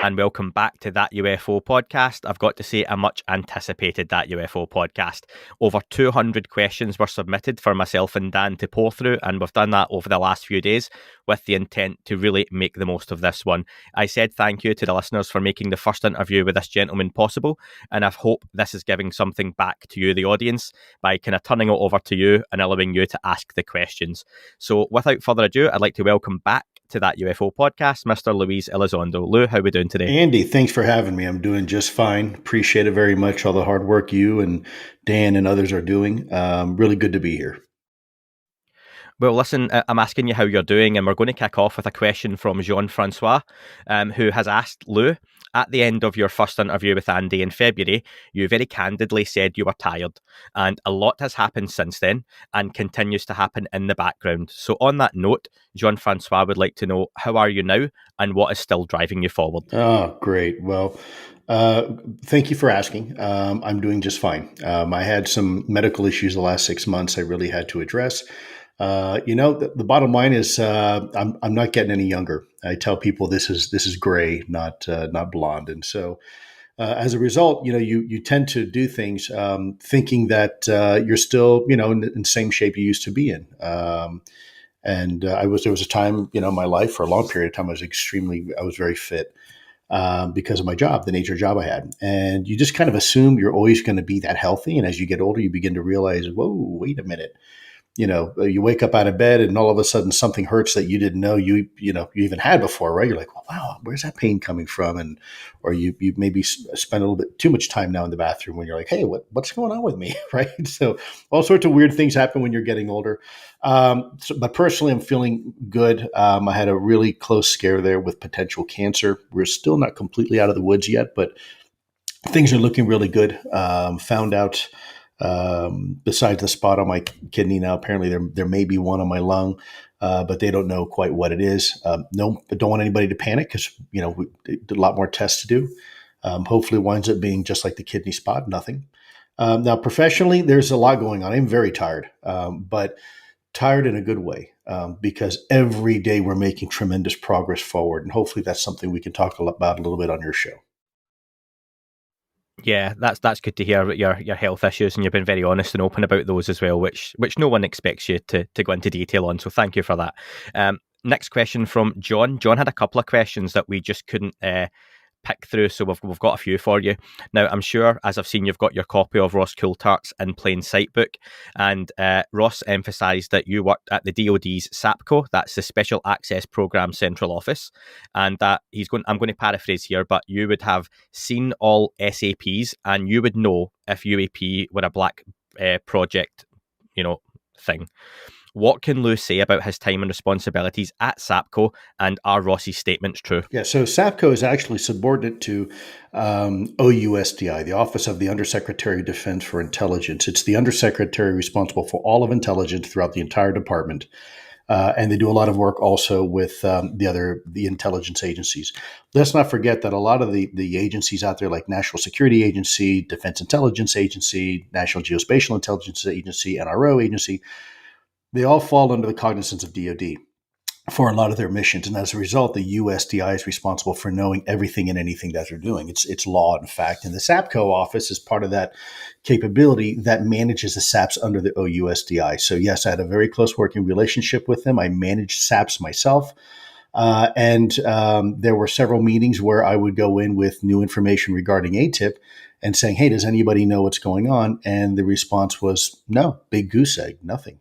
and welcome back to That UFO Podcast. I've got to say, a much anticipated That UFO Podcast. Over 200 questions were submitted for myself and Dan to pour through, and we've done that over the last few days with the intent to really make the most of this one. I said thank you to the listeners for making the first interview with this gentleman possible, and I hope this is giving something back to you, the audience, by kind of turning it over to you and allowing you to ask the questions. So without further ado, I'd like to welcome back to That UFO Podcast, Mr. Luis Elizondo. Lou, how are we doing today? Andy, thanks for having me. I'm doing just fine. Appreciate it very much, all the hard work you and Dan and others are doing. Really good to be here. Well, listen, I'm asking you how you're doing, and we're going to kick off with a question from Jean-Francois, who has asked, Lou, at the end of your first interview with Andy in February, you very candidly said you were tired, and a lot has happened since then and continues to happen in the background. So on that note, Jean-Francois would like to know, how are you now and what is still driving you forward? Oh, great. Well, thank you for asking. I'm doing just fine. I had some medical issues the last 6 months I really had to address. The bottom line is I'm not getting any younger. I tell people this is gray, not blonde, and so as a result, you tend to do things thinking that you're still in the same shape you used to be in. There was a time in my life, for a long period of time, I was very fit because of my job, the nature of job I had, and you just kind of assume you're always going to be that healthy. And as you get older, you begin to realize, whoa, wait a minute. You wake up out of bed and all of a sudden something hurts that you didn't know you even had before, right? You're like, well, wow, where's that pain coming from? Or you maybe spend a little bit too much time now in the bathroom when you're like, hey, what's going on with me, right? So all sorts of weird things happen when you're getting older. But personally, I'm feeling good. I had a really close scare there with potential cancer. We're still not completely out of the woods yet, but things are looking really good. Found out besides the spot on my kidney now, apparently there may be one on my lung, but they don't know quite what it is. No, but don't want anybody to panic because, we did a lot more tests to do. Hopefully it winds up being just like the kidney spot, nothing. Now, professionally, there's a lot going on. I'm very tired, but tired in a good way because every day we're making tremendous progress forward. And hopefully that's something we can talk about a little bit on your show. Yeah, that's good to hear about your health issues, and you've been very honest and open about those as well, which no one expects you to go into detail on. So thank you for that. Next question from John. John had a couple of questions that we just couldn't pick through, so we've got a few for you. Now, I'm sure, as I've seen, you've got your copy of Ross Coulter's In Plain Sight book, and Ross emphasised that you worked at the DoD's SAPCO, that's the Special Access Programme Central Office, and that I'm going to paraphrase here, but you would have seen all SAPs and you would know if UAP were a black project, thing. What can Lou say about his time and responsibilities at SAPCO, and are Ross's statements true? Yeah, so SAPCO is actually subordinate to OUSDI, the Office of the Undersecretary of Defense for Intelligence. It's the undersecretary responsible for all of intelligence throughout the entire department. And they do a lot of work also with the intelligence agencies. Let's not forget that a lot of the agencies out there, like National Security Agency, Defense Intelligence Agency, National Geospatial Intelligence Agency, NRO Agency, they all fall under the cognizance of DoD for a lot of their missions. And as a result, the USDI is responsible for knowing everything and anything that they're doing. It's law, in fact. And the SAPCO office is part of that capability that manages the SAPs under the OUSDI. So yes, I had a very close working relationship with them. I managed SAPs myself. And there were several meetings where I would go in with new information regarding ATIP and saying, hey, does anybody know what's going on? And the response was, no, big goose egg, nothing.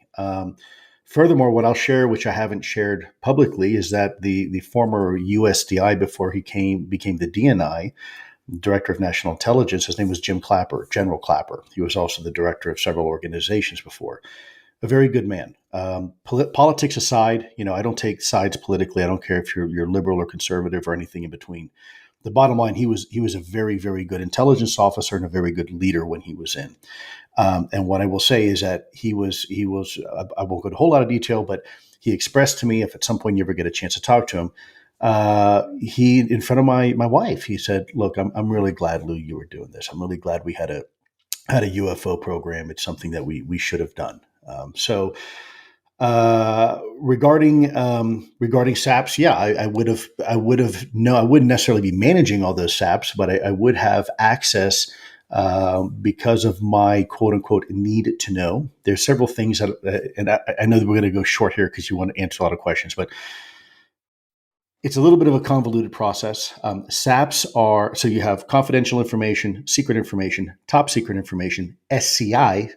Furthermore, what I'll share, which I haven't shared publicly, is that the former USDI, before he became the DNI, Director of National Intelligence, his name was Jim Clapper, General Clapper. He was also the director of several organizations before. A very good man. Politics aside, I don't take sides politically. I don't care if you're liberal or conservative or anything in between. The bottom line, he was a very, very good intelligence officer and a very good leader when he was in. And what I will say is that he was. I won't go into a whole lot of detail, but he expressed to me, if at some point you ever get a chance to talk to him, he, in front of my wife, he said, "Look, I'm really glad, Lou, you were doing this. I'm really glad we had a UFO program. It's something that we should have done." Regarding SAPs, yeah, I would have no, I wouldn't necessarily be managing all those SAPs, but I would have access because of my quote unquote need to know. There's several things that, and I know that we're going to go short here because you want to answer a lot of questions, but it's a little bit of a convoluted process. SAPs are, so you have confidential information, secret information, top secret information, SCI,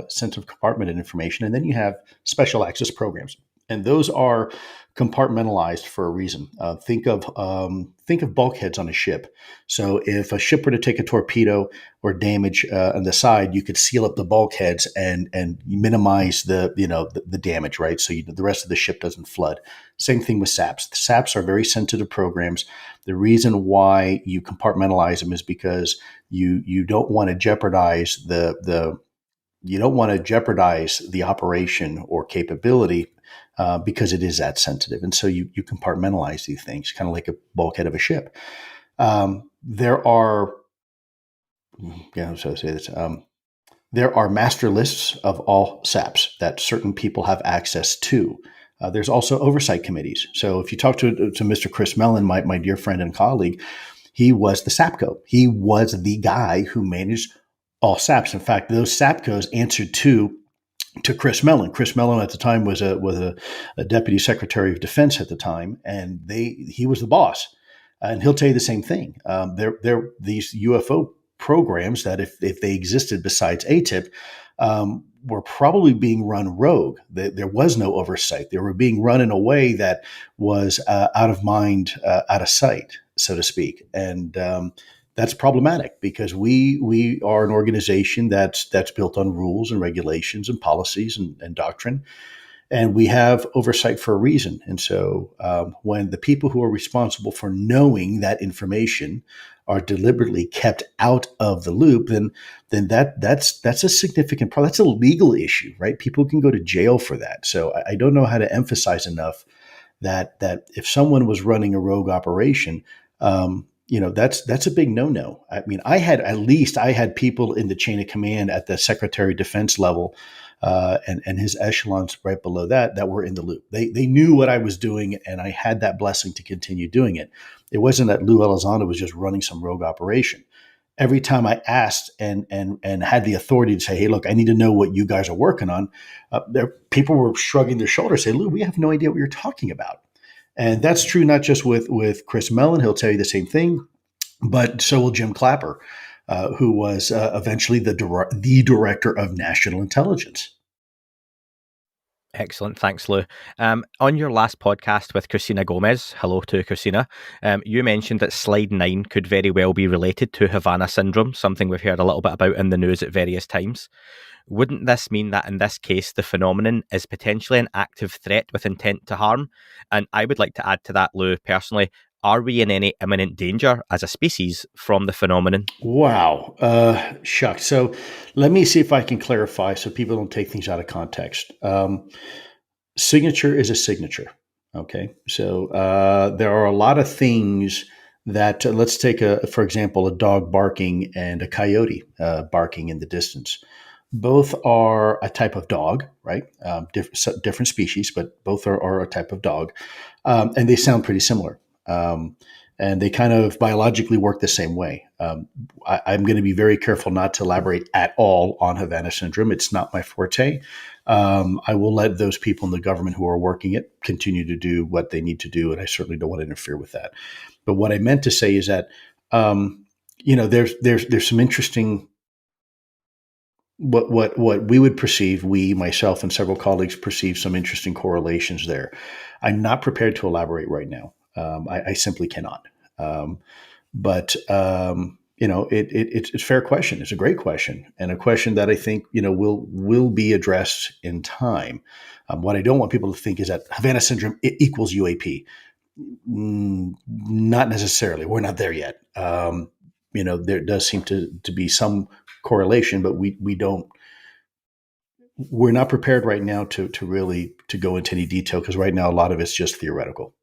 sensitive compartmented information, and then you have special access programs. And those are compartmentalized for a reason. Think of bulkheads on a ship. So if a ship were to take a torpedo or damage on the side, you could seal up the bulkheads and minimize the damage, right? So the rest of the ship doesn't flood. Same thing with SAPs. The SAPs are very sensitive programs. The reason why you compartmentalize them is because you don't want to jeopardize you don't want to jeopardize the operation or capability because it is that sensitive. And so you compartmentalize these things, kind of like a bulkhead of a ship. There are, yeah, so I say this. There are master lists of all SAPs that certain people have access to. There's also oversight committees. So if you talk to Mr. Chris Mellon, my dear friend and colleague, he was the SAPCO. He was the guy who managed all SAPs. In fact, those SAPCOs answered to Chris Mellon. Chris Mellon at the time was a deputy secretary of defense at the time, and he was the boss. And he'll tell you the same thing. There these UFO programs that if they existed besides ATIP, were probably being run rogue. There was no oversight. They were being run in a way that was out of mind, out of sight, so to speak. And that's problematic because we are an organization that's built on rules and regulations and policies and doctrine, and we have oversight for a reason. And so when the people who are responsible for knowing that information are deliberately kept out of the loop, then that's a significant problem. That's a legal issue, right? People can go to jail for that. So I don't know how to emphasize enough that if someone was running a rogue operation, that's a big no-no. I mean, I had people in the chain of command at the Secretary of Defense level and his echelons right below that were in the loop. They knew what I was doing, and I had that blessing to continue doing it. It wasn't that Lou Elizondo was just running some rogue operation. Every time I asked and had the authority to say, "Hey, look, I need to know what you guys are working on," people were shrugging their shoulders, saying, "Lou, we have no idea what you're talking about." And that's true not just with Chris Mellon. He'll tell you the same thing, but so will Jim Clapper, who was eventually the director of national intelligence. Excellent. Thanks, Lou. On your last podcast with Christina Gomez, hello to Christina, you mentioned that slide 9 could very well be related to Havana syndrome, something we've heard a little bit about in the news at various times. Wouldn't this mean that in this case, the phenomenon is potentially an active threat with intent to harm? And I would like to add to that, Lou, personally, are we in any imminent danger as a species from the phenomenon? Wow. Shucks. So let me see if I can clarify so people don't take things out of context. Signature is a signature. Okay. So there are a lot of things that, let's take, for example, a dog barking and a coyote barking in the distance. Both are a type of dog, right? Different species, but both are a type of dog. And they sound pretty similar. And they kind of biologically work the same way. I'm going to be very careful not to elaborate at all on Havana syndrome. It's not my forte. I will let those people in the government who are working it continue to do what they need to do, and I certainly don't want to interfere with that. But what I meant to say is that there's some interesting what we would perceive, myself and several colleagues perceive some interesting correlations there. I'm not prepared to elaborate right now. I simply cannot. But it's a fair question. It's a great question, and a question that I think will be addressed in time. What I don't want people to think is that Havana syndrome equals UAP. Not necessarily. We're not there yet. There does seem to be some correlation, but we're not prepared right now to really go into any detail, because right now a lot of it's just theoretical.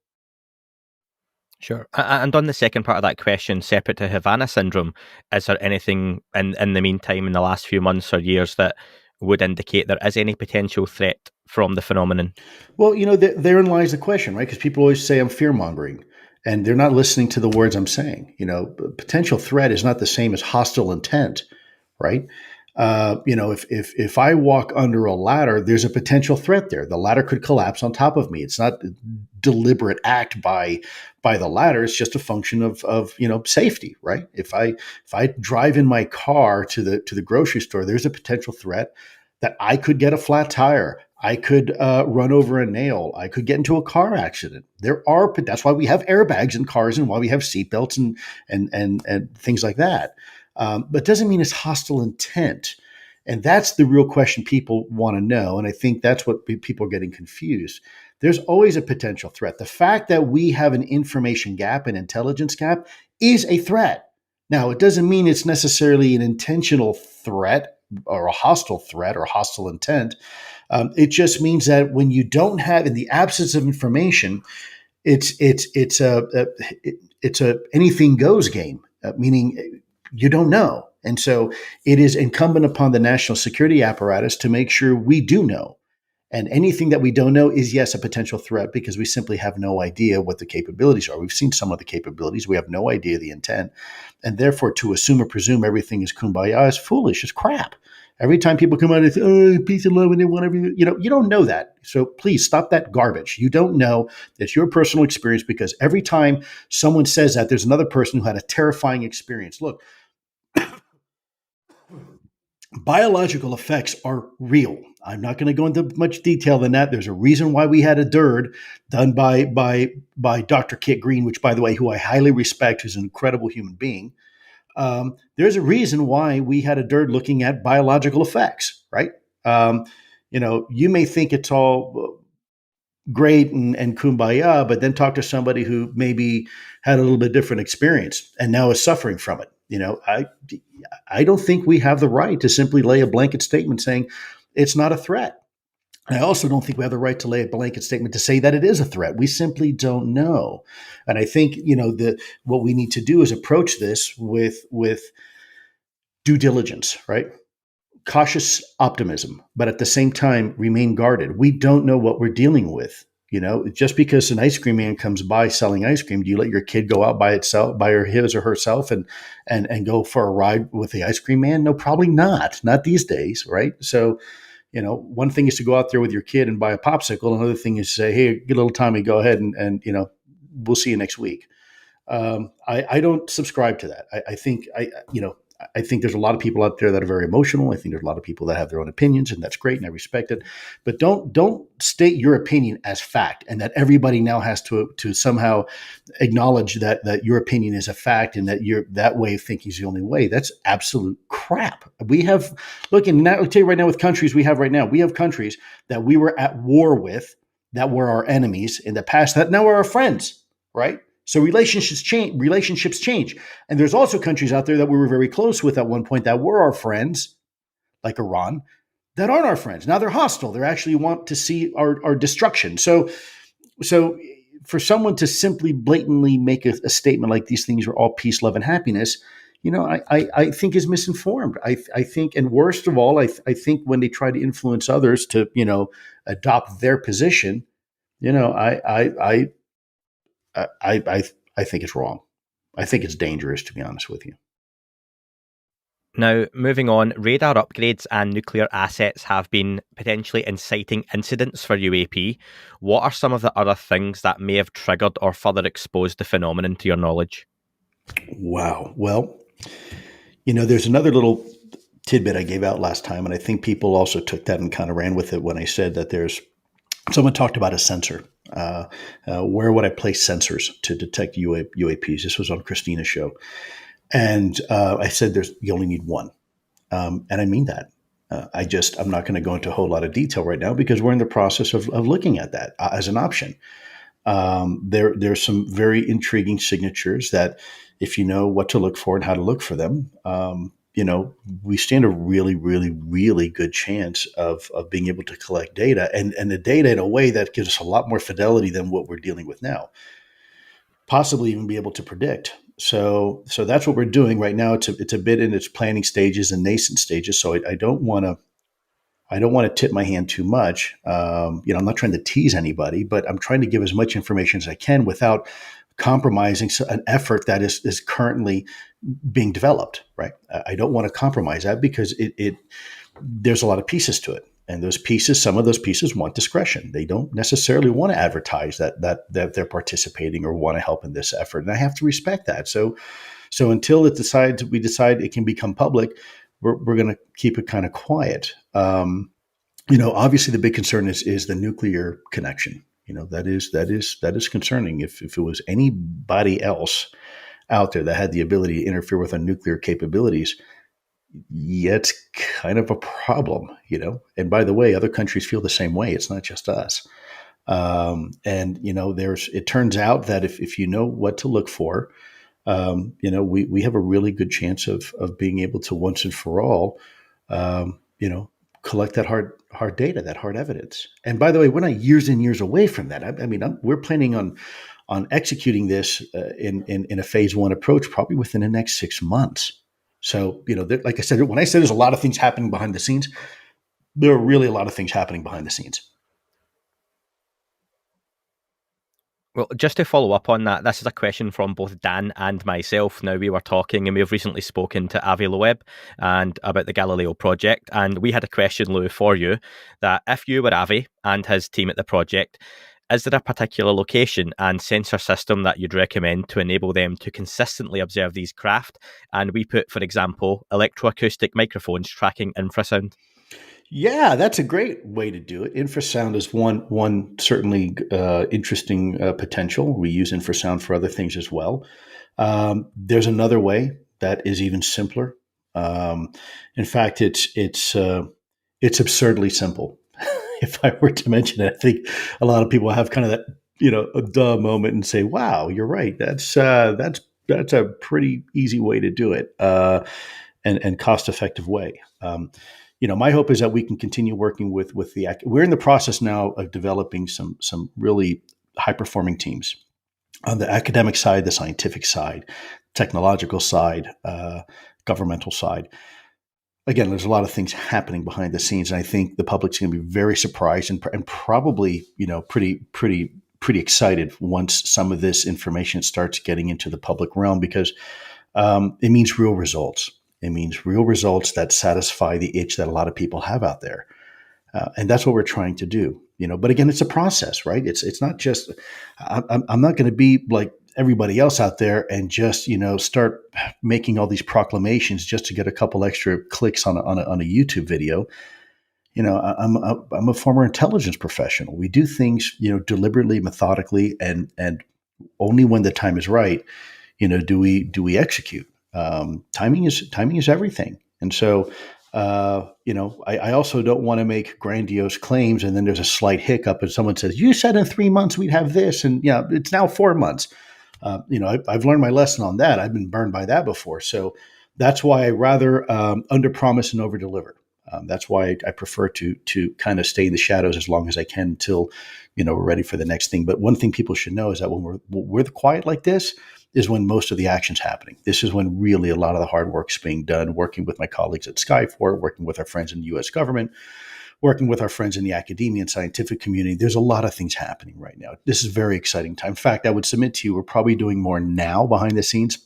Sure. And on the second part of that question, separate to Havana syndrome, is there anything in the meantime, in the last few months or years, that would indicate there is any potential threat from the phenomenon? Well, therein lies the question, right? Because people always say I'm fear mongering, and they're not listening to the words I'm saying. Potential threat is not the same as hostile intent, right? If I walk under a ladder, there's a potential threat there. The ladder could collapse on top of me. It's not a deliberate act by the ladder. It's just a function of safety, right? If I drive in my car to the grocery store, there's a potential threat that I could get a flat tire. I could run over a nail. I could get into a car accident. That's why we have airbags in cars and why we have seatbelts and things like that. But it doesn't mean it's hostile intent. And that's the real question people want to know. And I think that's what people are getting confused. There's always a potential threat. The fact that we have an information gap, an intelligence gap, is a threat. Now, it doesn't mean it's necessarily an intentional threat or a hostile threat or hostile intent. It just means that when you don't have, in the absence of information, it's a anything goes game, meaning you don't know. And so it is incumbent upon the national security apparatus to make sure we do know. And anything that we don't know is, yes, a potential threat because we simply have no idea what the capabilities are. We've seen some of the capabilities. We have no idea the intent. And therefore, to assume or presume everything is kumbaya is foolish. It's crap. Every time people come out and say, oh, peace and love, and they want everything, you don't know that. So please stop that garbage. You don't know. It's your personal experience, because every time someone says that, there's another person who had a terrifying experience. Look, biological effects are real. I'm not going to go into much detail than that. There's a reason why we had a DIRD done by Dr. Kit Green, which, by the way, who I highly respect, who's an incredible human being. There's a reason why we had a DIRD looking at biological effects, right? You may think it's all great and kumbaya, but then talk to somebody who maybe had a little bit different experience and now is suffering from it. I don't think we have the right to simply lay a blanket statement saying it's not a threat. I also don't think we have the right to lay a blanket statement to say that it is a threat. We simply don't know. And I think, what we need to do is approach this with due diligence, right? Cautious optimism, but at the same time, remain guarded. We don't know what we're dealing with. Just because an ice cream man comes by selling ice cream, do you let your kid go out by his or herself and go for a ride with the ice cream man? No, probably not. Not these days, right? So, one thing is to go out there with your kid and buy a popsicle. Another thing is to say, hey, get a little Tommy, go ahead and we'll see you next week. I don't subscribe to that. I think there's a lot of people out there that are very emotional. I think there's a lot of people that have their own opinions, and that's great, and I respect it. But don't state your opinion as fact, and that everybody now has to somehow acknowledge that your opinion is a fact, and that way of thinking is the only way. That's absolute crap. We have I'll tell you right now, with countries we have right now, we have countries that we were at war with, that were our enemies in the past, that now are our friends, right? So relationships change. And there's also countries out there that we were very close with at one point that were our friends, like Iran, that aren't our friends. Now they're hostile. They actually want to see our destruction. So for someone to simply blatantly make a statement like these things are all peace, love, and happiness, I think is misinformed. I think, and worst of all, I think when they try to influence others to, adopt their position, I think it's wrong. I think it's dangerous, to be honest with you. Now, moving on, radar upgrades and nuclear assets have been potentially inciting incidents for UAP. What are some of the other things that may have triggered or further exposed the phenomenon to your knowledge? Wow. Well, there's another little tidbit I gave out last time, and I think people also took that and kind of ran with it when I said that someone talked about a sensor. Where would I place sensors to detect UAPs? This was on Christina's show. And I said you only need one. And I mean that. I'm not going to go into a whole lot of detail right now because we're in the process of looking at that as an option. There's some very intriguing signatures that, if you know what to look for and how to look for them, we stand a really, really, really good chance of being able to collect data and the data in a way that gives us a lot more fidelity than what we're dealing with now. Possibly even be able to predict. So that's what we're doing right now. It's a bit in its planning stages and nascent stages. So I don't want to I don't want to tip my hand too much. I'm not trying to tease anybody, but I'm trying to give as much information as I can without compromising an effort that is currently being developed. Right? I don't want to compromise that because there's a lot of pieces to it, and some of those pieces want discretion. They don't necessarily want to advertise that they're participating or want to help in this effort, and I have to respect that. So until we decide it can become public, we're going to keep it kind of quiet. Obviously the big concern is the nuclear connection. That is concerning. If it was anybody else out there that had the ability to interfere with our nuclear capabilities, yeah, it's kind of a problem. And by the way, other countries feel the same way. It's not just us. It turns out that if you know what to look for, we have a really good chance of being able to once and for all, collect that hard data, that hard evidence. And by the way, we're not years and years away from that. We're planning on executing this in a phase one approach, probably within the next 6 months. So, like I said, when I said there's a lot of things happening behind the scenes, there are really a lot of things happening behind the scenes. Well, just to follow up on that, this is a question from both Dan and myself. Now, we were talking and we've recently spoken to Avi Loeb and about the Galileo project. And we had a question, Lou, for you, that if you were Avi and his team at the project, is there a particular location and sensor system that you'd recommend to enable them to consistently observe these craft? And we put, for example, electroacoustic microphones tracking infrasound. Yeah, that's a great way to do it. Infrasound is one certainly interesting potential. We use infrasound for other things as well. There's another way that is even simpler. In fact, it's absurdly simple. If I were to mention it, I think a lot of people have kind of that a duh moment and say, "Wow, you're right. That's a pretty easy way to do it and cost effective way." My hope is that we can continue working with we're in the process now of developing some really high performing teams on the academic side, the scientific side, technological side, governmental side. Again, there's a lot of things happening behind the scenes, and I think the public's going to be very surprised and probably pretty excited once some of this information starts getting into the public realm, because it means real results. It means real results that satisfy the itch that a lot of people have out there. And that's what we're trying to do, but again, it's a process, right? It's not just, I'm not going to be like everybody else out there and just, start making all these proclamations just to get a couple extra clicks on a YouTube video. I'm a former intelligence professional. We do things, deliberately, methodically, and only when the time is right, do we execute. Timing is everything. And so, I also don't want to make grandiose claims and then there's a slight hiccup and someone says, "You said in 3 months we'd have this." And it's now 4 months. I've learned my lesson on that. I've been burned by that before. So that's why I rather under promise and over deliver. That's why I prefer to kind of stay in the shadows as long as I can until, we're ready for the next thing. But one thing people should know is that when we're quiet like this is when most of the action's happening. This is when really a lot of the hard work's being done, working with my colleagues at Skyfort, working with our friends in the U.S. government, working with our friends in the academia and scientific community. There's a lot of things happening right now. This is a very exciting time. In fact, I would submit to you, we're probably doing more now behind the scenes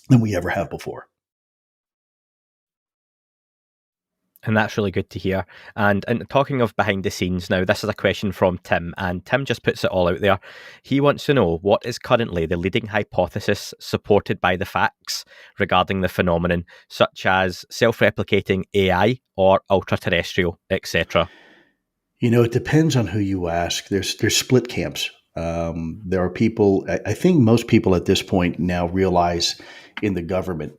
than we ever have before. And that's really good to hear. And talking of behind the scenes now, this is a question from Tim, and Tim just puts it all out there. He wants to know what is currently the leading hypothesis supported by the facts regarding the phenomenon, such as self-replicating AI or ultra-terrestrial, etc. It depends on who you ask. There's split camps. There are people, I think most people at this point now realize in the government,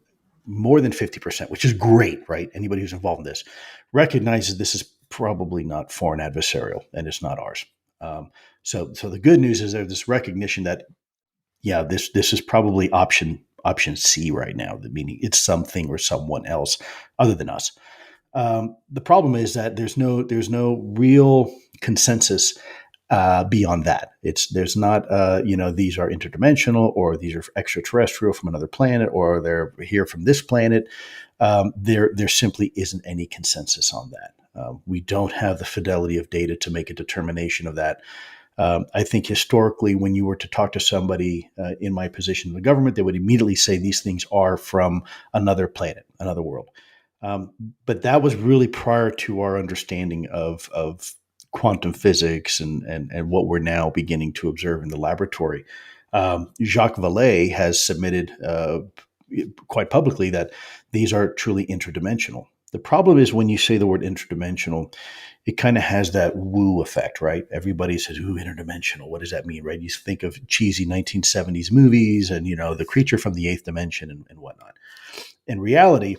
more than 50%, which is great, right? Anybody who's involved in this recognizes this is probably not foreign adversarial and it's not ours. So the good news is there's this recognition that, this is probably option C right now, meaning it's something or someone else other than us. The problem is that there's no real consensus beyond that. There's not, these are interdimensional or these are extraterrestrial from another planet or they're here from this planet. There simply isn't any consensus on that. We don't have the fidelity of data to make a determination of that. I think historically, when you were to talk to somebody in my position in the government, they would immediately say these things are from another planet, another world. But that was really prior to our understanding of quantum physics and what we're now beginning to observe in the laboratory. Jacques Vallée has submitted quite publicly that these are truly interdimensional. The problem is when you say the word interdimensional, it kind of has that woo effect, right? Everybody says, ooh, interdimensional. What does that mean, right? You think of cheesy 1970s movies and, the creature from the eighth dimension and whatnot. In reality,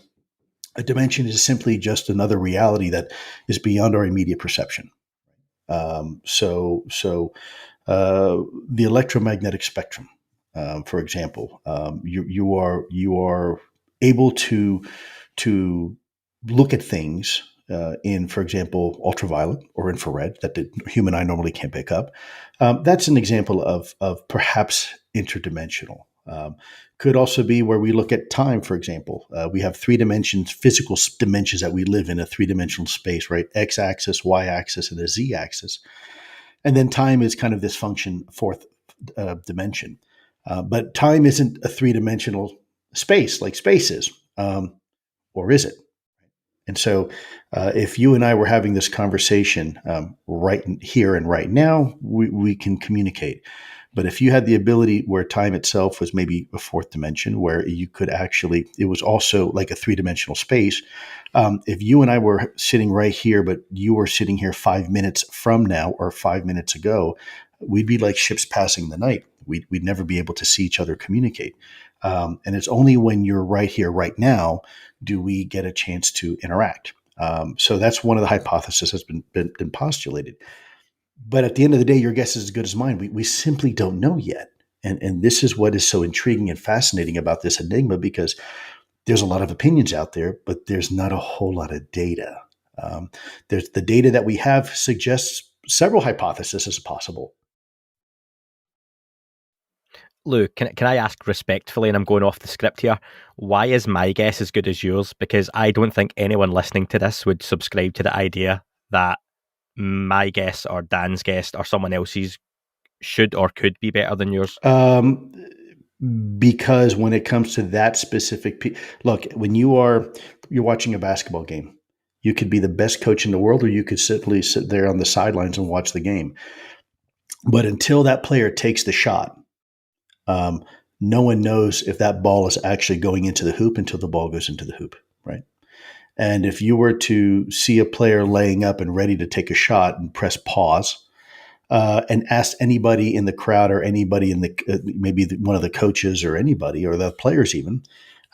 a dimension is simply just another reality that is beyond our immediate perception. The electromagnetic spectrum, for example, you are able to look at things in, for example, ultraviolet or infrared that the human eye normally can't pick up. That's an example of perhaps interdimensional. Could also be where we look at time, for example. We have 3 dimensions, physical dimensions that we live in a 3-dimensional space, right? X-axis, Y-axis, and a Z-axis. And then time is kind of this function, 4th dimension. But time isn't a 3-dimensional space like space is, or is it? And so if you and I were having this conversation right here and right now, we can communicate. But if you had the ability where time itself was maybe a 4th dimension, where you could actually, it was also like a 3-dimensional space. If you and I were sitting right here, but you were sitting here 5 minutes from now or 5 minutes ago, we'd be like ships passing the night. We'd never be able to see each other communicate. And it's only when you're right here, right now, do we get a chance to interact. So that's one of the hypotheses that's been postulated. But at the end of the day, your guess is as good as mine. We simply don't know yet. And this is what is so intriguing and fascinating about this enigma, because there's a lot of opinions out there, but there's not a whole lot of data. There's the data that we have suggests several hypotheses as possible. Lou, can I ask respectfully, and I'm going off the script here, why is my guess as good as yours? Because I don't think anyone listening to this would subscribe to the idea that my guess or Dan's guess or someone else's should or could be better than yours. Because when it comes to that specific look, when you're watching a basketball game, you could be the best coach in the world, or you could simply sit there on the sidelines and watch the game. But until that player takes the shot, no one knows if that ball is actually going into the hoop until the ball goes into the hoop, right? And if you were to see a player laying up and ready to take a shot and press pause and ask anybody in the crowd or anybody in one of the coaches or anybody or the players even,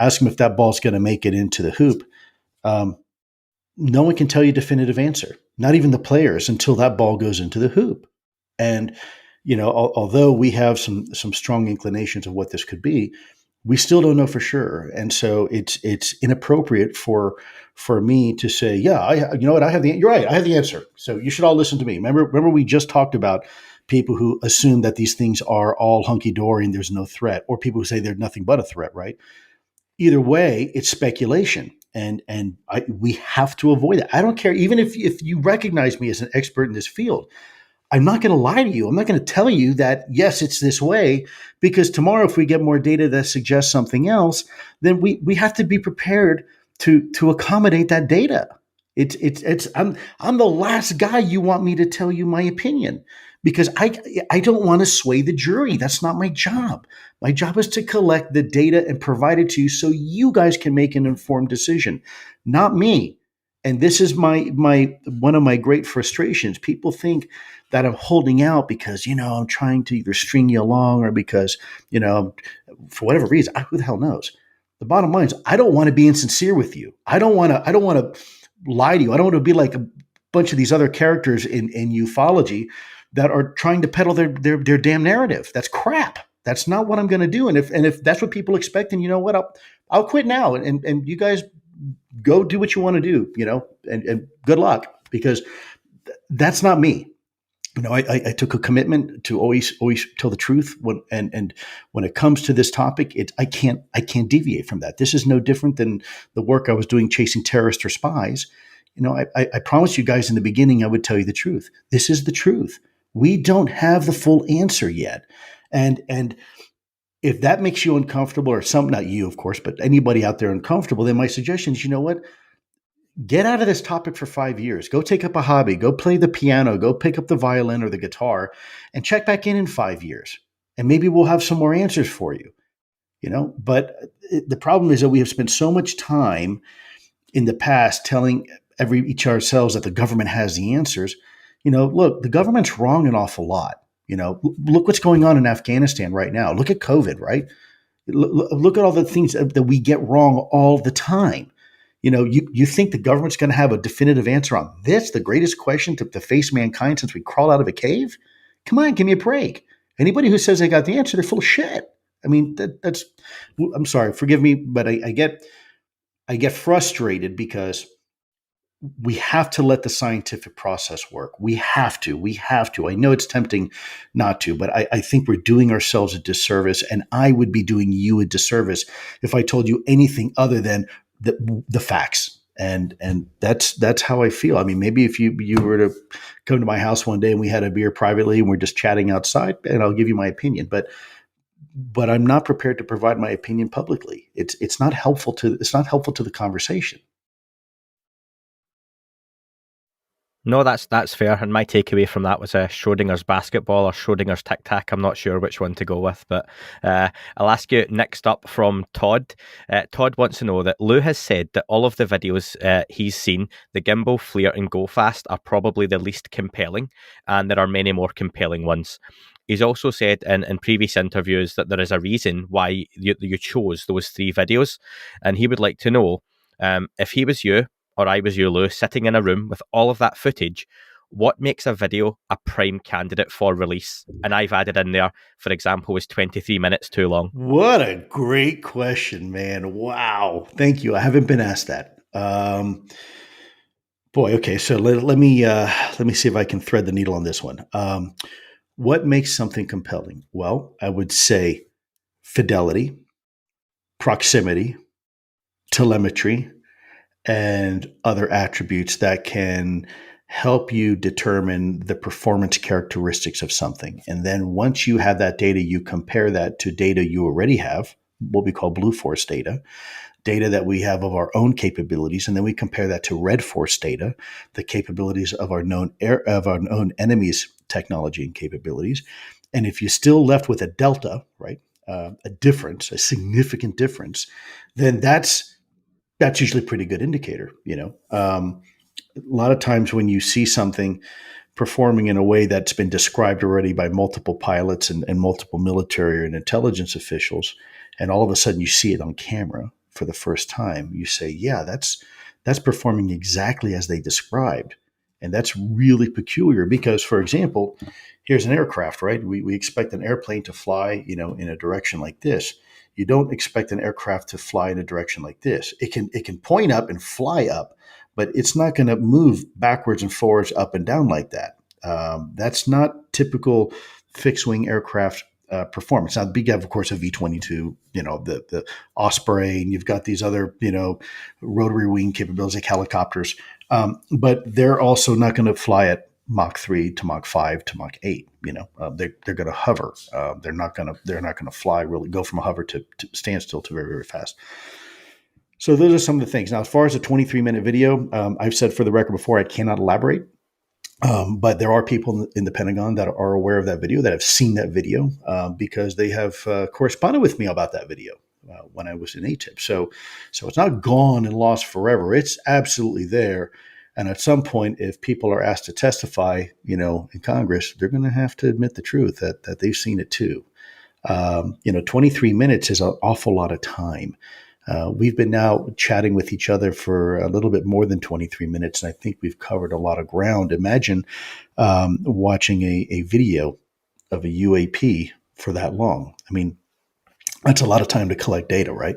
ask them if that ball's going to make it into the hoop, no one can tell you a definitive answer, not even the players, until that ball goes into the hoop. And although we have some strong inclinations of what this could be, we still don't know for sure. And so it's inappropriate for me to say, yeah, you're right, I have the answer. So you should all listen to me. Remember we just talked about people who assume that these things are all hunky-dory and there's no threat, or people who say they're nothing but a threat, right? Either way, it's speculation. And we have to avoid that. I don't care, even if you recognize me as an expert in this field, I'm not going to lie to you. I'm not going to tell you that, yes, it's this way, because tomorrow, if we get more data that suggests something else, then we have to be prepared to accommodate that data. I'm the last guy you want me to tell you my opinion, because I don't want to sway the jury. That's not my job. My job is to collect the data and provide it to you so you guys can make an informed decision, not me. And this is my one of my great frustrations. People think that I'm holding out because, I'm trying to either string you along, or because, for whatever reason, who the hell knows? The bottom line is, I don't want to be insincere with you. I don't want to lie to you. I don't want to be like a bunch of these other characters in ufology that are trying to peddle their damn narrative. That's crap. That's not what I'm going to do. And if that's what people expect, then you know what? I'll quit now. And you guys go do what you want to do, and good luck, because that's not me. I took a commitment to always tell the truth and when it comes to this topic, I can't deviate from that. This is no different than the work I was doing chasing terrorists or spies. I promised you guys in the beginning I would tell you the truth. This is the truth. We don't have the full answer yet. And if that makes you uncomfortable, or some, not you, of course, but anybody out there uncomfortable, then my suggestion is, you know what? Get out of this topic for 5 years. Go take up a hobby. Go play the piano. Go pick up the violin or the guitar and check back in 5 years. And maybe we'll have some more answers for you, But the problem is that we have spent so much time in the past telling each ourselves that the government has the answers. Look, the government's wrong an awful lot. Look what's going on in Afghanistan right now. Look at COVID, right? Look at all the things that we get wrong all the time. You think the government's going to have a definitive answer on this, the greatest question to face mankind since we crawled out of a cave? Come on, give me a break. Anybody who says they got the answer, they're full of shit. I mean, that's. I'm sorry, forgive me, but I get frustrated because we have to let the scientific process work. We have to. I know it's tempting not to, but I think we're doing ourselves a disservice, and I would be doing you a disservice if I told you anything other than the facts. And that's how I feel. I mean, maybe if you were to come to my house one day and we had a beer privately and we're just chatting outside, and I'll give you my opinion, but I'm not prepared to provide my opinion publicly. It's not helpful to the conversation. No, that's fair. And my takeaway from that was Schrodinger's basketball or Schrodinger's tic-tac. I'm not sure which one to go with, but I'll ask you next up from Todd. Todd wants to know that Lou has said that all of the videos he's seen, the gimbal, flare and go fast, are probably the least compelling, and there are many more compelling ones. He's also said in previous interviews that there is a reason why you chose those 3 videos, and he would like to know if he was you, or I was you, Lou, sitting in a room with all of that footage, what makes a video a prime candidate for release? And I've added in there, for example, was 23 minutes too long. What a great question, man. Wow. Thank you. I haven't been asked that. Boy, okay. So let me see if I can thread the needle on this one. What makes something compelling? Well, I would say fidelity, proximity, telemetry, and other attributes that can help you determine the performance characteristics of something. And then once you have that data, you compare that to data you already have, what we call blue force data that we have of our own capabilities, and then we compare that to red force data, the capabilities of our known enemies' technology and capabilities. And if you're still left with a delta, right, a difference, a significant difference, then that's usually a pretty good indicator. A lot of times when you see something performing in a way that's been described already by multiple pilots and multiple military and intelligence officials, and all of a sudden you see it on camera for the first time, you say, yeah, that's performing exactly as they described. And that's really peculiar because, for example, here's an aircraft, right? We expect an airplane to fly, in a direction like this. You don't expect an aircraft to fly in a direction like this. It can point up and fly up, but it's not going to move backwards and forwards, up and down like that. That's not fixed wing aircraft performance. Now, you have, of course, a V-22, the Osprey, and you've got these other, rotary wing capabilities like helicopters, but they're also not going to fly at Mach 3 to Mach 5 to Mach 8. They're going to hover. They're not going to fly, really go from a hover to standstill to very, very fast. So those are some of the things. Now, as far as a 23-minute video, I've said for the record before, I cannot elaborate. But there are people in the Pentagon that are aware of that video, that have seen that video, because they have corresponded with me about that video when I was in ATIP. So it's not gone and lost forever. It's absolutely there. And at some point, if people are asked to testify, in Congress, they're going to have to admit the truth that they've seen it too. 23 minutes is an awful lot of time. We've been now chatting with each other for a little bit more than 23 minutes, and I think we've covered a lot of ground. Imagine watching a video of a UAP for that long. I mean, that's a lot of time to collect data, right?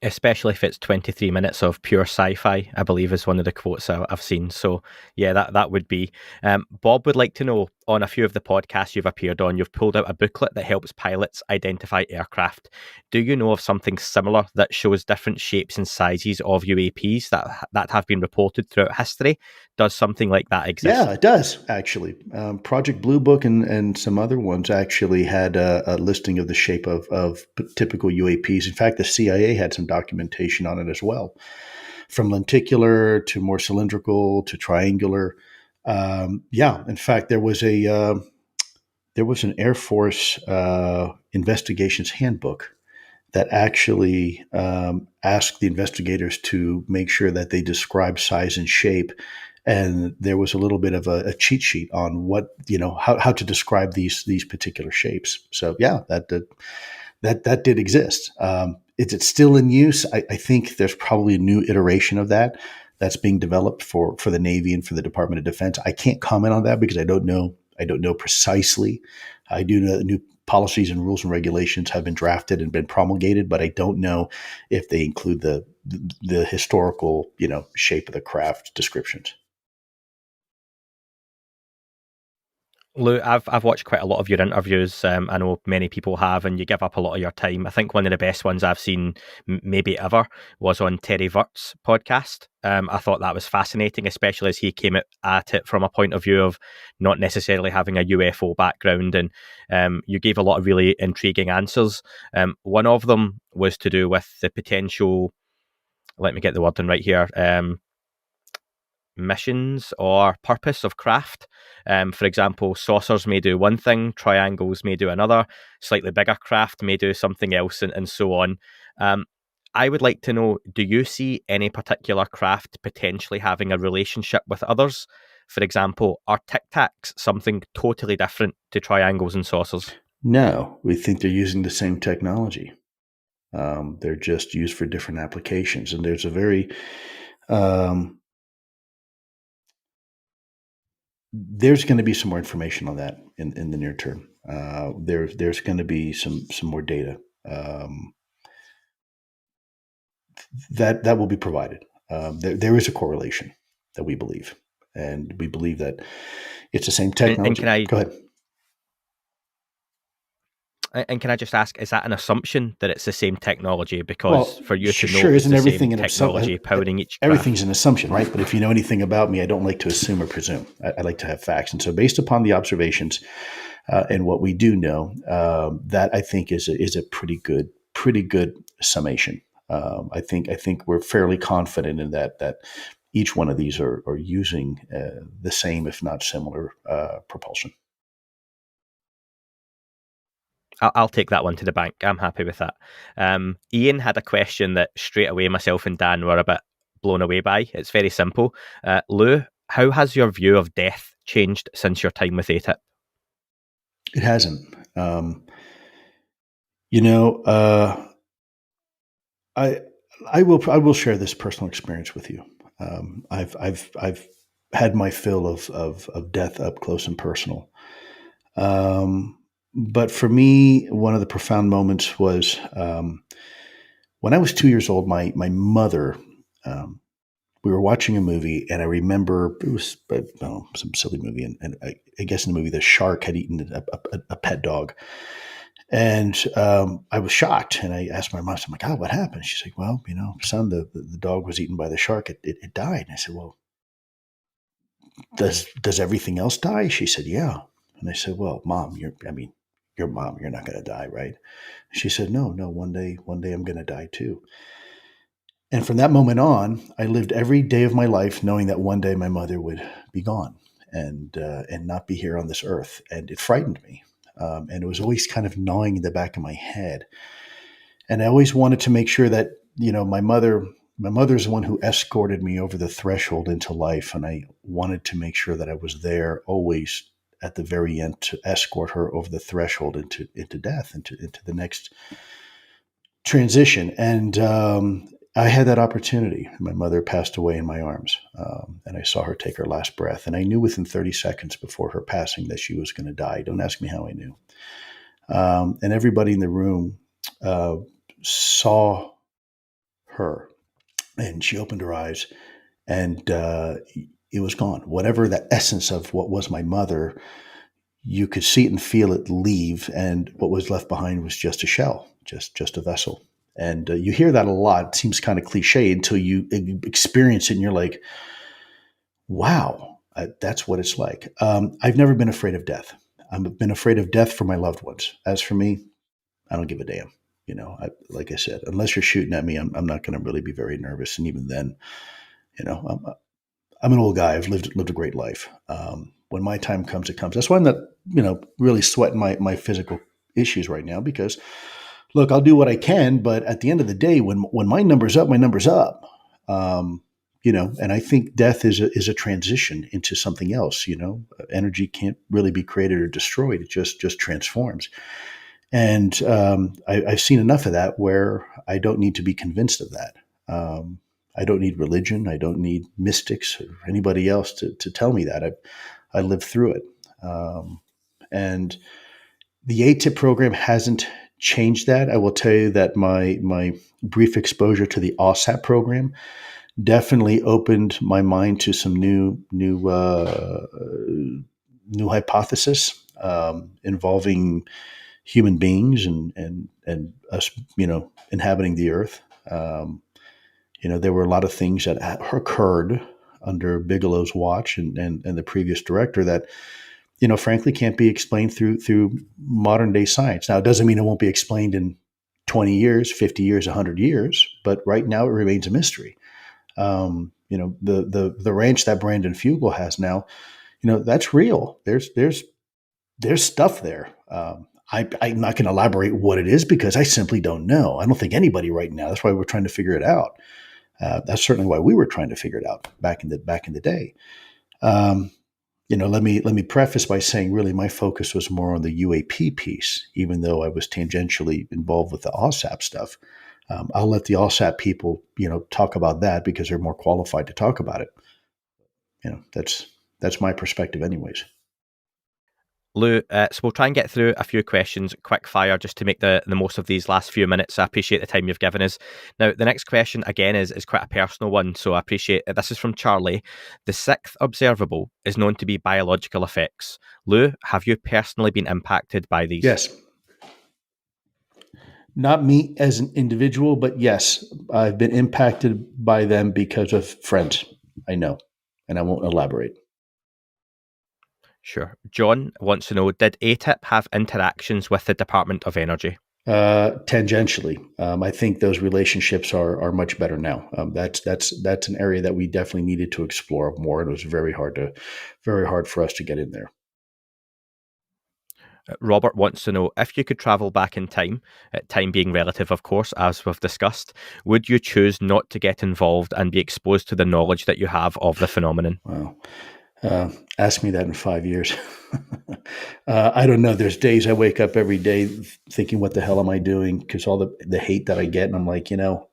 Especially if it's 23 minutes of pure sci-fi, I believe is one of the quotes I've seen. So yeah, that would be. Bob would like to know, on a few of the podcasts you've appeared on, you've pulled out a booklet that helps pilots identify aircraft. Do you know of something similar that shows different shapes and sizes of UAPs that have been reported throughout history? Does something like that exist? Yeah, it does actually. Project Blue Book and some other ones actually had a listing of the shape of typical UAPs. In fact, the CIA had some documentation on it as well, from lenticular to more cylindrical to triangular. Yeah, in fact, there was an Air Force investigations handbook that actually asked the investigators to make sure that they describe size and shape. And there was a little bit of a cheat sheet on what, how to describe these particular shapes. So yeah, that did exist. Is it still in use? I think there's probably a new iteration of that's being developed for the Navy and for the Department of Defense. I can't comment on that because I don't know. I don't know precisely. I do know that new policies and rules and regulations have been drafted and been promulgated, but I don't know if they include the historical, shape of the craft descriptions. Lou, I've watched quite a lot of your interviews. I know many people have, and you give up a lot of your time. I think one of the best ones I've seen, maybe ever, was on Terry Virt's podcast. I thought that was fascinating, especially as he came at it from a point of view of not necessarily having a UFO background, and you gave a lot of really intriguing answers. One of them was to do with the potential. Let me get the wording right here. Missions or purpose of craft. For example, saucers may do one thing, triangles may do another, slightly bigger craft may do something else, and so on. I would like to know, do you see any particular craft potentially having a relationship with others? For example, are Tic Tacs something totally different to triangles and saucers? No, we think they're using the same technology. They're just used for different applications. And there's a very there's going to be some more information on that in the near term. There's going to be some more data that will be provided. There is a correlation that we believe, and we believe that it's the same technology. Go ahead. And can I just ask, is that an assumption that it's the same technology? Because for you to know sure, it's isn't the everything same technology powering each craft? Everything's an assumption, right? But if you know anything about me, I don't like to assume or presume. I like to have facts. And so based upon the observations and what we do know, that I think is a pretty good summation. I think we're fairly confident in that each one of these are using the same, if not similar, propulsion. I'll take that one to the bank. I'm happy with that. Ian had a question that straight away myself and Dan were a bit blown away by. It's very simple. Lou, how has your view of death changed since your time with ATIP? It hasn't. I will share this personal experience with you. I've had my fill of death up close and personal. But for me, one of the profound moments was when I was 2 years old. My mother, we were watching a movie, and I remember it was some silly movie, and I guess in the movie the shark had eaten a pet dog. And I was shocked, and I asked my mom, I'm like, "God, what happened?" She's like, "Well, son, the dog was eaten by the shark. It died." And I said, "Well, does everything else die?" She said, "Yeah." And I said, "Well, Mom, you're mom. You're not going to die, right?" She said, "No. One day I'm going to die too." And from that moment on, I lived every day of my life knowing that one day my mother would be gone and not be here on this earth, and it frightened me. And it was always kind of gnawing in the back of my head. And I always wanted to make sure that, my mother's the one who escorted me over the threshold into life. And I wanted to make sure that I was there always at the very end to escort her over the threshold into death, into the next transition. And I had that opportunity. My mother passed away in my arms, and I saw her take her last breath. And I knew within 30 seconds before her passing that she was going to die. Don't ask me how I knew. And everybody in the room saw her, and she opened her eyes, and it was gone. Whatever the essence of what was my mother, you could see it and feel it leave, and what was left behind was just a shell, just a vessel. And you hear that a lot. It seems kind of cliche until you experience it, and you're like, "Wow, that's what it's like." I've never been afraid of death. I've been afraid of death for my loved ones. As for me, I don't give a damn. Like I said, unless you're shooting at me, I'm not going to really be very nervous. And even then, you know, I'm an old guy. I've lived a great life. When my time comes, it comes. That's why I'm not, really sweating my physical issues right now, because look, I'll do what I can, but at the end of the day, when my number's up, my number's up. And I think death is a transition into something else. Energy can't really be created or destroyed. It just transforms. And I've seen enough of that where I don't need to be convinced of that. I don't need religion. I don't need mystics or anybody else to tell me that. I lived through it. And the ATIP program hasn't changed that. I will tell you that my brief exposure to the OSAP program definitely opened my mind to some new hypothesis involving human beings and us, inhabiting the earth. There were a lot of things that occurred under Bigelow's watch and the previous director that, frankly, can't be explained through modern day science. Now, it doesn't mean it won't be explained in 20 years, 50 years, 100 years, but right now it remains a mystery. The ranch that Brandon Fugel has now, that's real. There's stuff there. I'm not going to elaborate what it is because I simply don't know. I don't think anybody right now. That's why we're trying to figure it out. That's certainly why we were trying to figure it out back in the day. Let me preface by saying, really, my focus was more on the UAP piece, even though I was tangentially involved with the OSAP stuff. I'll let the OSAP people, talk about that because they're more qualified to talk about it. That's my perspective, anyways. Lou, so we'll try and get through a few questions quick fire just to make the most of these last few minutes. I appreciate the time you've given us. Now, the next question, again, is quite a personal one, so I appreciate it. This is from Charlie. The sixth observable is known to be biological effects. Lou, have you personally been impacted by these? Yes. Not me as an individual, but yes, I've been impacted by them because of friends I know, and I won't elaborate. Sure. John wants to know, did ATIP have interactions with the Department of Energy? Tangentially. I think those relationships are much better now. That's an area that we definitely needed to explore more, and it was very hard for us to get in there. Robert wants to know, if you could travel back in time, time being relative, of course, as we've discussed, would you choose not to get involved and be exposed to the knowledge that you have of the phenomenon? Wow. Ask me that in 5 years. I don't know. There's days I wake up every day thinking, what the hell am I doing? Because all the hate that I get, and I'm like, you know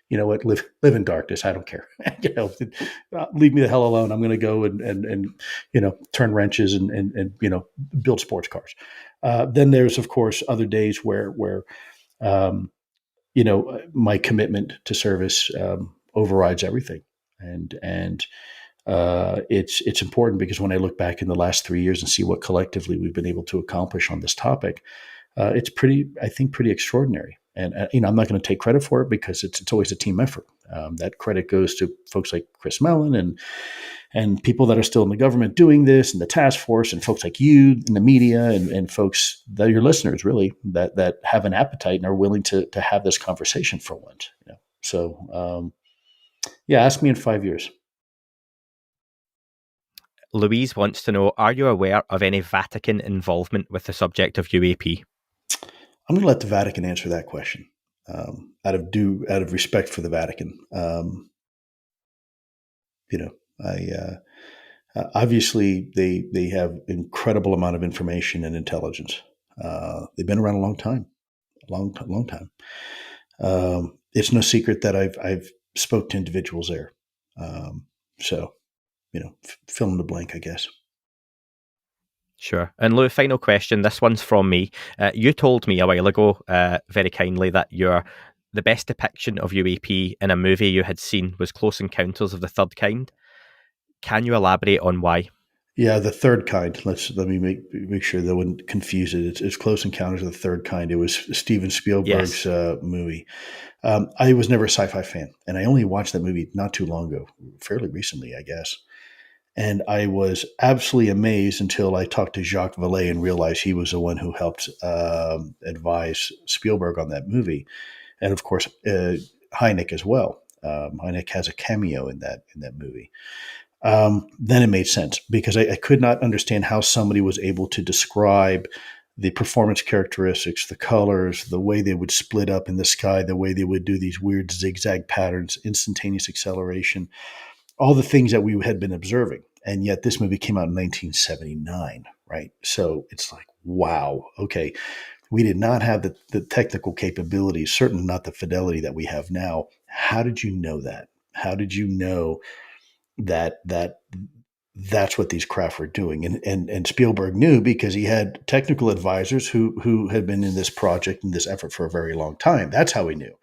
what, live in darkness. I don't care. Leave me the hell alone. I'm going to go and turn wrenches and build sports cars. Then there's, of course, other days where my commitment to service overrides everything. And it's important because when I look back in the last 3 years and see what collectively we've been able to accomplish on this topic, it's pretty extraordinary. And I'm not going to take credit for it because it's always a team effort. That credit goes to folks like Chris Mellon and people that are still in the government doing this, and the task force, and folks like you in the media, and folks that are your listeners, really, that have an appetite and are willing to have this conversation for once. So ask me in 5 years. Louise wants to know, are you aware of any Vatican involvement with the subject of UAP? I'm going to let the Vatican answer that question out of respect for the Vatican. Obviously they have incredible amount of information and intelligence. They've been around a long time. It's no secret that I've spoke to individuals there. Fill in the blank, I guess. Sure. And Lou, final question. This one's from me. You told me a while ago, very kindly, that the best depiction of UAP in a movie you had seen was Close Encounters of the Third Kind. Can you elaborate on why? Yeah, the third kind. Let me make sure that I wouldn't confuse it. It's Close Encounters of the Third Kind. It was Steven Spielberg's Yes. movie. I was never a sci-fi fan, and I only watched that movie not too long ago, fairly recently, I guess. And I was absolutely amazed until I talked to Jacques Vallée and realized he was the one who helped advise Spielberg on that movie, and of course Hynek as well. Hynek has a cameo in that movie. Then it made sense because I could not understand how somebody was able to describe the performance characteristics, the colors, the way they would split up in the sky, the way they would do these weird zigzag patterns, instantaneous acceleration, all the things that we had been observing. And yet this movie came out in 1979, right? So it's like, wow, okay. We did not have the technical capabilities, certainly not the fidelity that we have now. How did you know that? How did you know that's what these craft were doing? And Spielberg knew because he had technical advisors who had been in this project and this effort for a very long time. That's how he knew.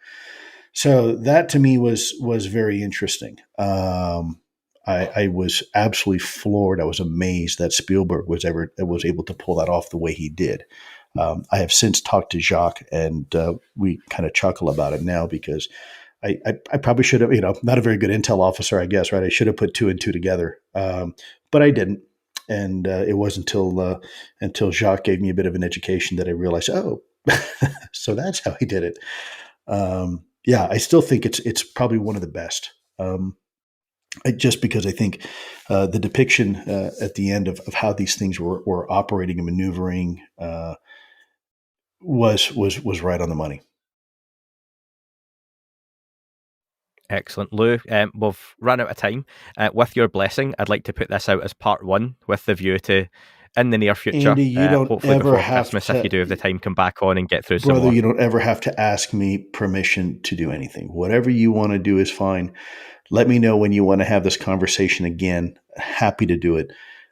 So that to me was very interesting. I was absolutely floored. I was amazed that Spielberg was able to pull that off the way he did. I have since talked to Jacques, and we kind of chuckle about it now because I probably should have, not a very good intel officer, I guess, right? I should have put two and two together, but I didn't. And it wasn't until Jacques gave me a bit of an education that I realized, oh, so that's how he did it. Yeah, I still think it's probably one of the best. Just because I think the depiction at the end of how these things were operating and maneuvering was right on the money. Excellent. Lou, we've run out of time. With your blessing, I'd like to put this out as part 1 with the view to, in the near future, Andy, you don't hopefully ever before have Christmas, to, if you do have the time, come back on and get through some brother, more. you don't ever have to ask me permission to do anything. Whatever you want to do is fine. Let me know when you want to have this conversation again. Happy to do it.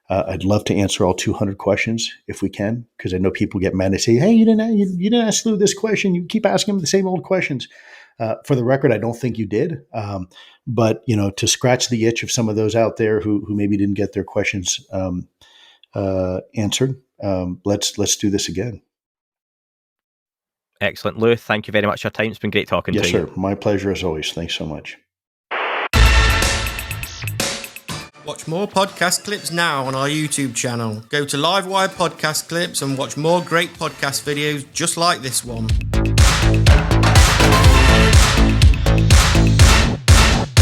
I'd love to answer all 200 questions if we can, because I know people get mad and say, hey, you didn't ask Lou this question. You keep asking him the same old questions. For the record, I don't think you did. But, to scratch the itch of some of those out there who maybe didn't get their questions answered, let's do this again. Excellent. Lou, thank you very much for your time. It's been great talking to you. Yes, sir. My pleasure as always. Thanks so much. Watch more podcast clips now on our YouTube channel. Go to Livewire Podcast Clips and watch more great podcast videos just like this one.